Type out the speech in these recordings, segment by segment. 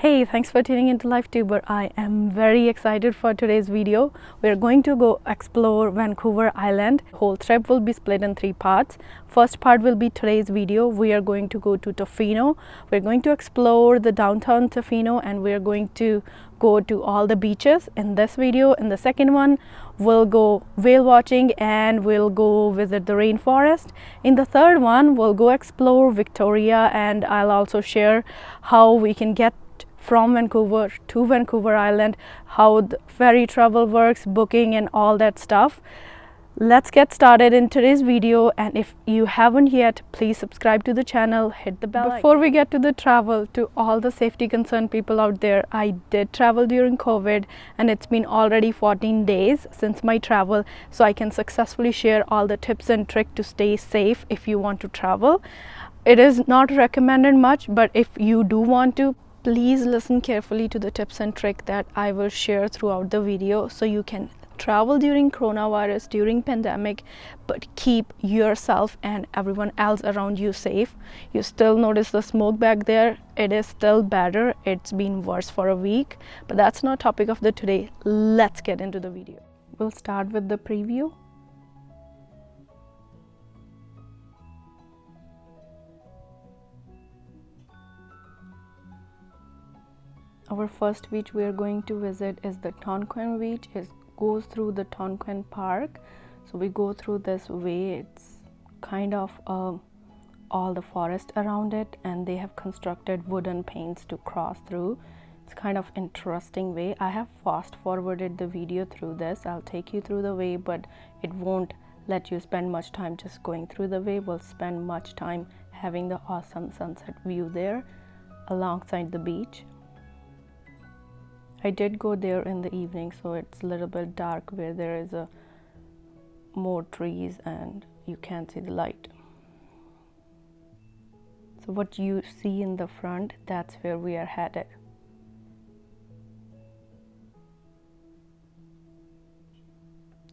Hey, thanks for tuning into LifeTuber. I am very excited for today's video. We're going to go explore Vancouver Island. The whole trip will be split in 3 parts. First part will be today's video. We are going to go to Tofino. We're going to explore the downtown Tofino and we're going to go to all the beaches in this video. In the second one, we'll go whale watching and we'll go visit the rainforest. In the third one, we'll go explore Victoria and I'll also share how we can get from Vancouver to Vancouver Island, how the ferry travel works, booking and all that stuff. Let's get started in today's video, and if you haven't yet, please subscribe to the channel, hit the bell. Before we get to the travel, to all the safety concerned people out there, I did travel during COVID and it's been already 14 days since my travel, so I can successfully share all the tips and tricks to stay safe if you want to travel. It is not recommended much, but if you do want to, please listen carefully to the tips and tricks that I will share throughout the video so you can travel during coronavirus, during pandemic, but keep yourself and everyone else around you safe. You still notice the smoke back there. It is still better. It's been worse for a week, but that's not topic of the today. Let's get into the video. We'll start with the preview. Our first beach we are going to visit is the Tonquin beach. It goes through the Tonquin Park. So we go through this way. It's kind of all the forest around it, and they have constructed wooden panes to cross through. It's kind of interesting way. I have fast forwarded the video through this. I'll take you through the way, but it won't let you spend much time just going through the way. We'll spend much time having the awesome sunset view there alongside the beach. I did go there in the evening, so it's a little bit dark where there is more trees and you can't see the light. So what you see in the front, that's where we are headed.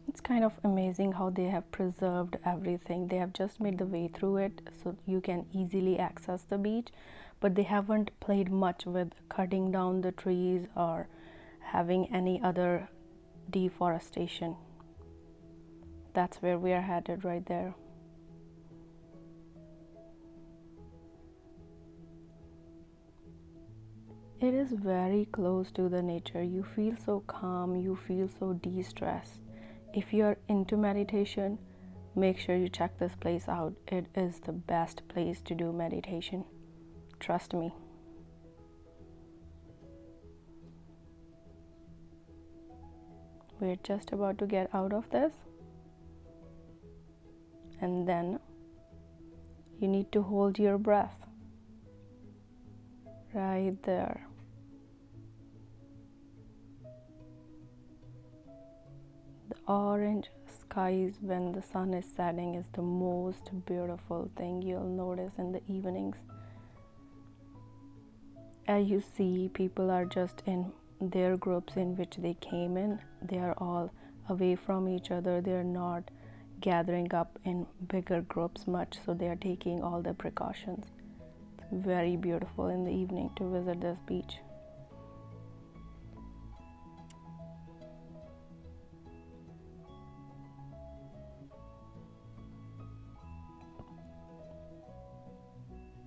It's kind of amazing how they have preserved everything. They have just made the way through it so you can easily access the beach, but they haven't played much with cutting down the trees or having any other deforestation. That's where we are headed right there. It is very close to the nature. You feel so calm, you feel so de-stressed. If you're into meditation, make sure you check this place out. It is the best place to do meditation. Trust me. We're just about to get out of this, and then you need to hold your breath right there. The orange skies when the sun is setting is the most beautiful thing you'll notice in the evenings. As you see, people are just in their groups in which they came in. They are all away from each other. They are not gathering up in bigger groups much, so they are taking all the precautions. It's very beautiful in the evening to visit this beach.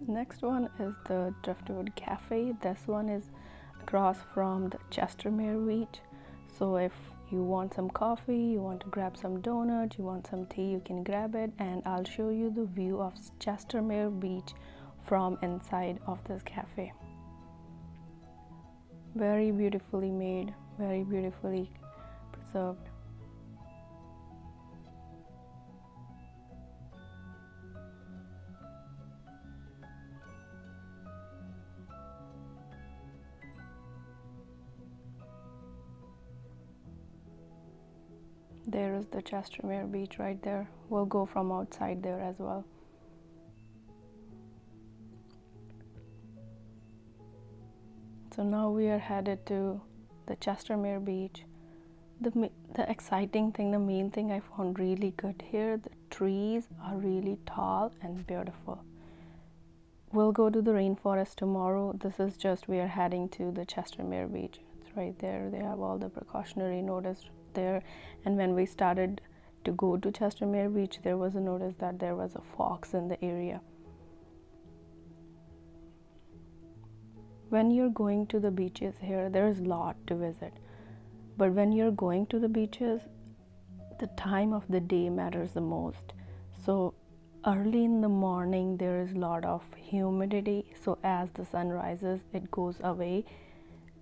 Next one is the Driftwood Cafe. This one is across from the Chestermere beach. So if you want some coffee, you want to grab some donuts, you want some tea, you can grab it, and I'll show you the view of Chestermere beach from inside of this cafe. Very beautifully made, very beautifully preserved. There is the Chestermere beach right there. We'll go from outside there as well. So now we are headed to the Chestermere beach. The exciting thing, the main thing I found really good here, the trees are really tall and beautiful. We'll go to the rainforest tomorrow. This is just, we are heading to the Chestermere beach. It's right there. They have all the precautionary notice there. And when we started to go to Chestermere beach, there was a notice that there was a fox in the area. When you're going to the beaches here, there's a lot to visit. But when you're going to the beaches, the time of the day matters the most. So early in the morning there is a lot of humidity, so as the sun rises it goes away,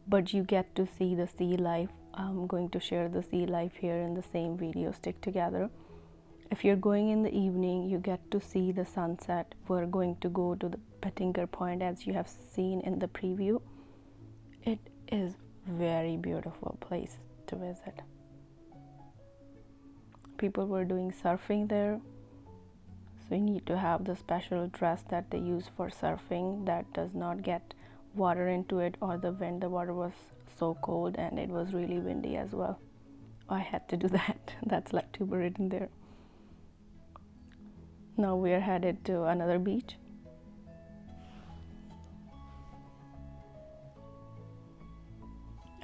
but you get to see the sea life. I'm going to share the sea life here in the same video. Stick together. If you're going in the evening, you get to see the sunset. We're going to go to the Pettinger Point, as you have seen in the preview. It is very beautiful place to visit. People were doing surfing there, so you need to have the special dress that they use for surfing that does not get water into it or the wind. The water was so cold and it was really windy as well. I had to do that. That's like too written there. Now we are headed to another beach.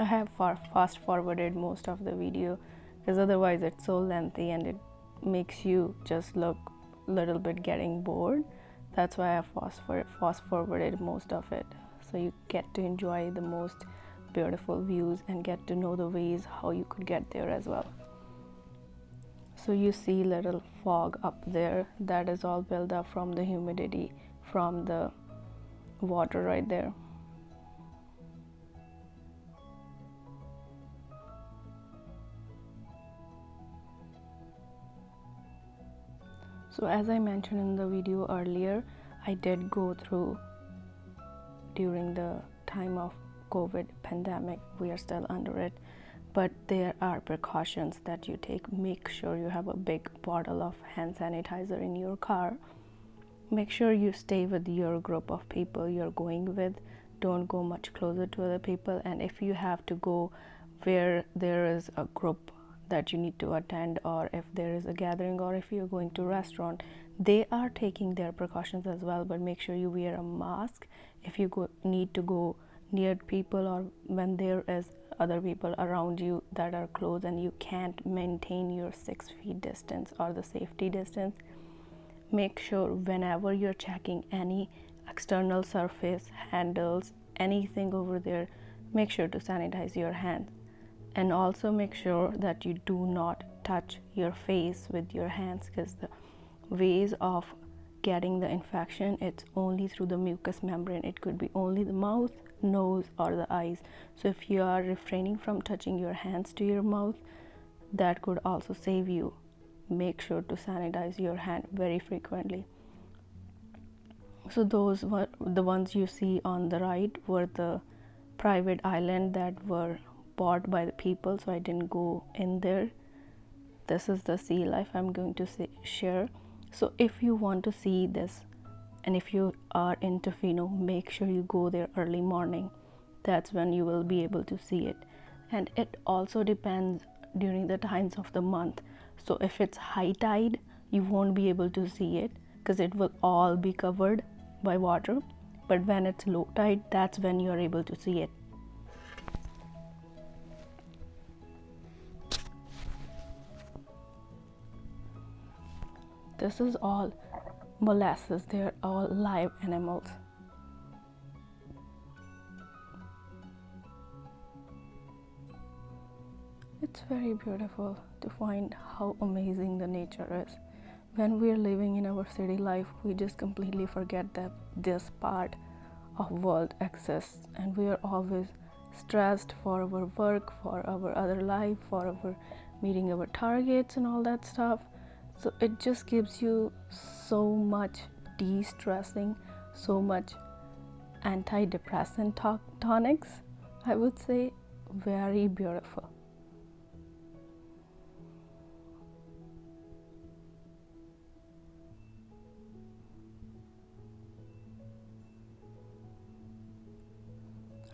I have fast forwarded most of the video because otherwise it's so lengthy and it makes you just look a little bit getting bored. That's why I fast forwarded most of it, so you get to enjoy the most beautiful views and get to know the ways how you could get there as well. So you see little fog up there, that is all built up from the humidity from the water right there. So as I mentioned in the video earlier, I did go through during the time of COVID pandemic. We are still under it, but there are precautions that you take. Make sure you have a big bottle of hand sanitizer in your car. Make sure you stay with your group of people you're going with. Don't go much closer to other people, and if you have to go where there is a group that you need to attend, or if there is a gathering, or if you're going to a restaurant, they are taking their precautions as well, but make sure you wear a mask if you need to go near people, or when there is other people around you that are close and you can't maintain your 6 feet distance or the safety distance. Make sure whenever you're checking any external surface, handles, anything over there, make sure to sanitize your hands. And also make sure that you do not touch your face with your hands, because the ways of getting the infection, it's only through the mucous membrane. It could be only the mouth, nose, or the eyes. So if you are refraining from touching your hands to your mouth, that could also save you. Make sure to sanitize your hand very frequently. So those were the ones you see on the right were the private island that were bought by the people, so I didn't go in there. This is the sea life I'm going to share. So if you want to see this, and if you are in Tofino, make sure you go there early morning. That's when you will be able to see it. And it also depends during the times of the month. So if it's high tide, you won't be able to see it because it will all be covered by water. But when it's low tide, that's when you're able to see it. This is all molasses. They're all live animals. It's very beautiful to find how amazing the nature is. When we're living in our city life, we just completely forget that this part of world exists, and we are always stressed for our work, for our other life, for our meeting our targets and all that stuff. So it just gives you so much de-stressing, so much antidepressant tonics, I would say. Very beautiful.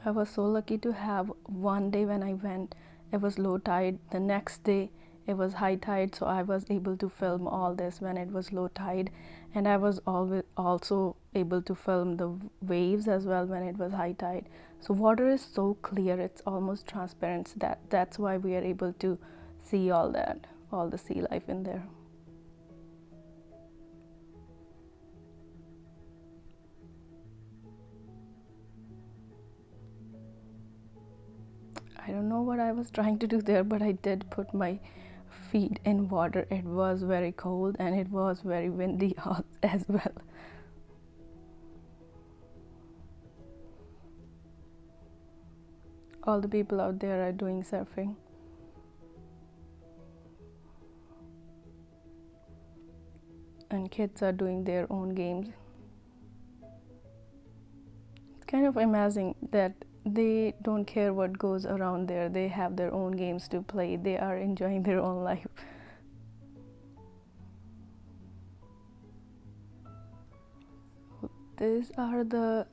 I was so lucky to have one day when I went, it was low tide. The next day it was high tide, so I was able to film all this when it was low tide. And I was always also able to film the waves as well when it was high tide. So water is so clear, it's almost transparent. That's why we are able to see all the sea life in there. I don't know what I was trying to do there, but I did put my feet in water. It was very cold and it was very windy as well. All the people out there are doing surfing. And kids are doing their own games. It's kind of amazing that they don't care what goes around there. They have their own games to play. They are enjoying their own life. These are the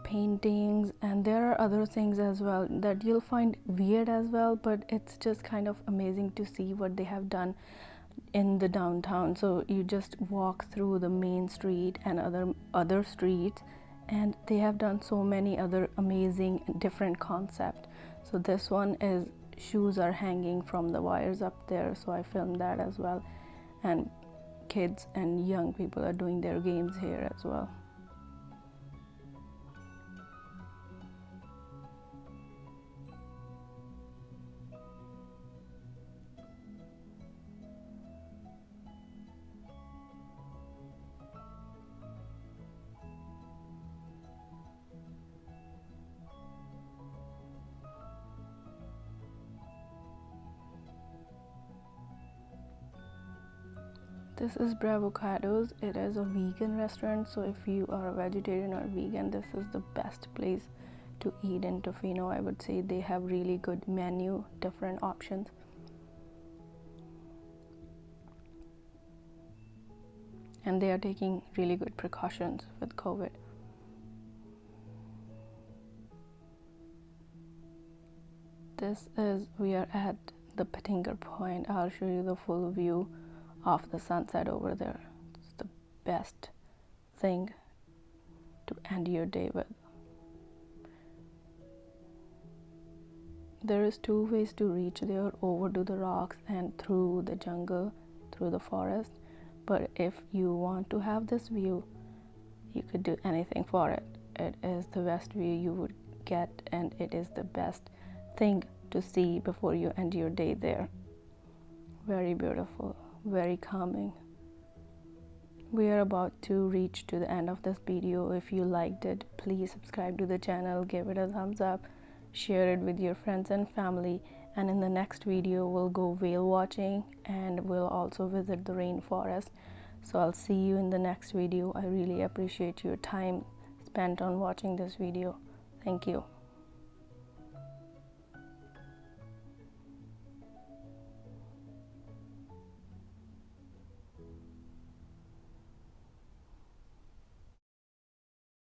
paintings, and there are other things as well that you'll find weird as well, but it's just kind of amazing to see what they have done in the downtown. So you just walk through the main street and other streets, and they have done so many other amazing different concepts. So this one is shoes are hanging from the wires up there, so I filmed that as well. And kids and young people are doing their games here as well. This is Bravocados. It is a vegan restaurant, so if you are a vegetarian or vegan, this is the best place to eat in Tofino. I would say they have really good menu, different options. And they are taking really good precautions with COVID. We are at the Pettinger Point. I'll show you the full view of the sunset over there. It's the best thing to end your day with. There is two ways to reach there: over to the rocks and through the jungle, through the forest. But if you want to have this view, you could do anything for it. It is the best view you would get, and it is the best thing to see before you end your day there. Very beautiful, very calming. We are about to reach to the end of this video. If you liked it, please subscribe to the channel, give it a thumbs up, share it with your friends and family, and in the next video we'll go whale watching and we'll also visit the rainforest. So I'll see you in the next video. I really appreciate your time spent on watching this video. Thank you.